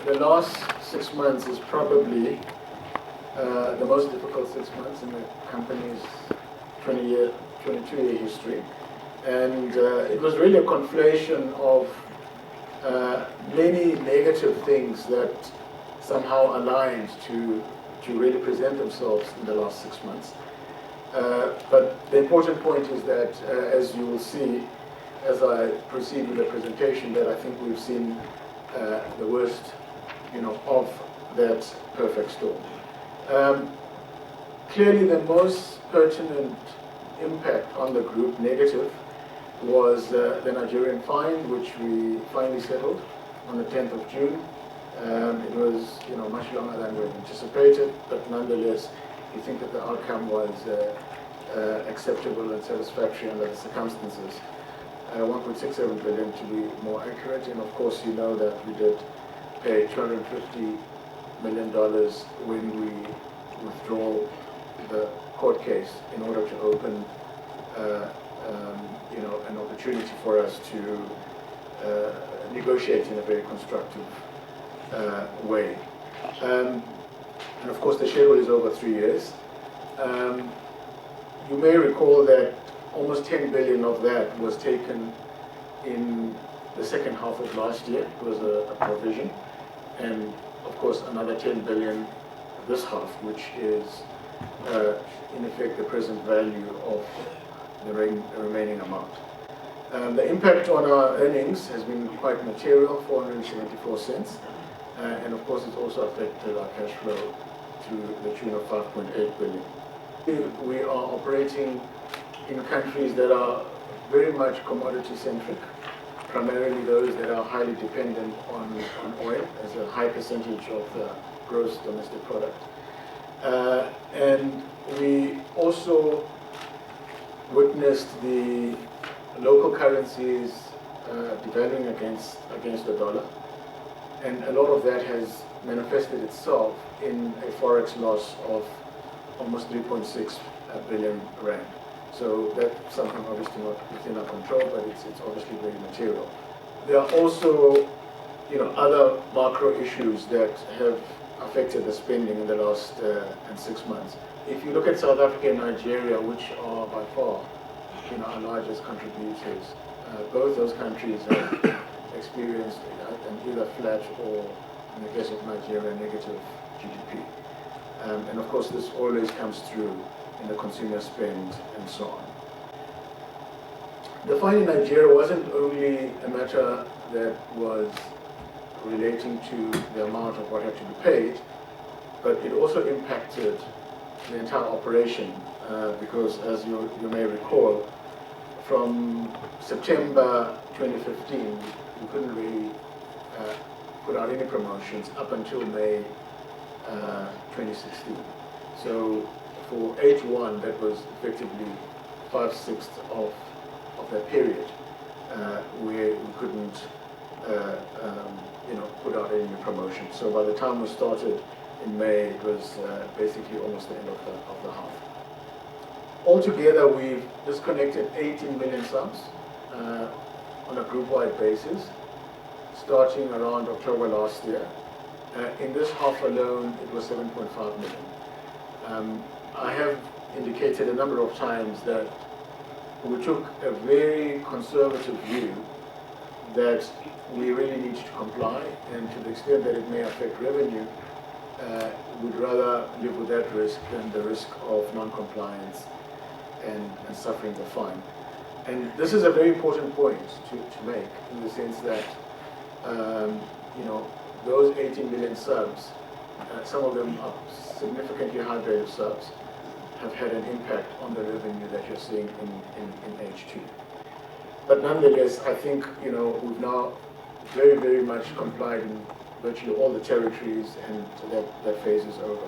the last 6 months is probably the most difficult 6 months in the company's 22-year history. And it was really a conflation of many negative things that somehow aligned to really present themselves in the last 6 months. But the important point is that, as you will see, as I proceed with the presentation, that I think we've seen the worst, of that perfect storm. Clearly, the most pertinent impact on the group, negative, was the Nigerian fine, which we finally settled on the 10th of June. It was, much longer than we anticipated, but nonetheless, we think that the outcome was acceptable and satisfactory under the circumstances. 1.67 billion to be more accurate, and of course you know that we did pay $250 million when we withdraw the court case in order to open an opportunity for us to negotiate in a very constructive way. And of course the schedule is over 3 years. You may recall that almost 10 billion of that was taken in the second half of last year. It was a provision. And of course another 10 billion this half, which is in effect the present value of the remaining amount. The impact on our earnings has been quite material, 474 cents. And of course it's also affected our cash flow to the tune of 5.8 billion. We are operating in countries that are very much commodity-centric, primarily those that are highly dependent on oil as a high percentage of the gross domestic product. And we also witnessed the local currencies devaluing against the dollar, and a lot of that has manifested itself in a forex loss of almost 3.6 billion rand. So that's something obviously not within our control, but it's obviously very material. There are also, other macro issues that have affected the spending in the last 6 months. If you look at South Africa and Nigeria, which are by far, our largest contributors, both those countries have experienced an either flat or, in the case of Nigeria, negative GDP. And of course, this always comes through in the consumer spend and so on. The fine in Nigeria wasn't only a matter that was relating to the amount of what had to be paid, but it also impacted the entire operation because, as you may recall, from September 2015, we couldn't really put out any promotions up until May 2016. So for H1, that was effectively 5/6 of that period, where we couldn't put out any new promotions. So by the time we started in May, it was basically almost the end of the half. Altogether, we've disconnected 18 million subs on a group-wide basis, starting around October last year. In this half alone, it was 7.5 million. I have indicated a number of times that we took a very conservative view that we really need to comply, and to the extent that it may affect revenue, we'd rather live with that risk than the risk of non-compliance and suffering the fine. And this is a very important point to make, in the sense that those 18 million subs, some of them are significantly high-value subs, have had an impact on the revenue that you're seeing in H2. But nonetheless, I think we've now very, very much complied in virtually all the territories, and that phase is over.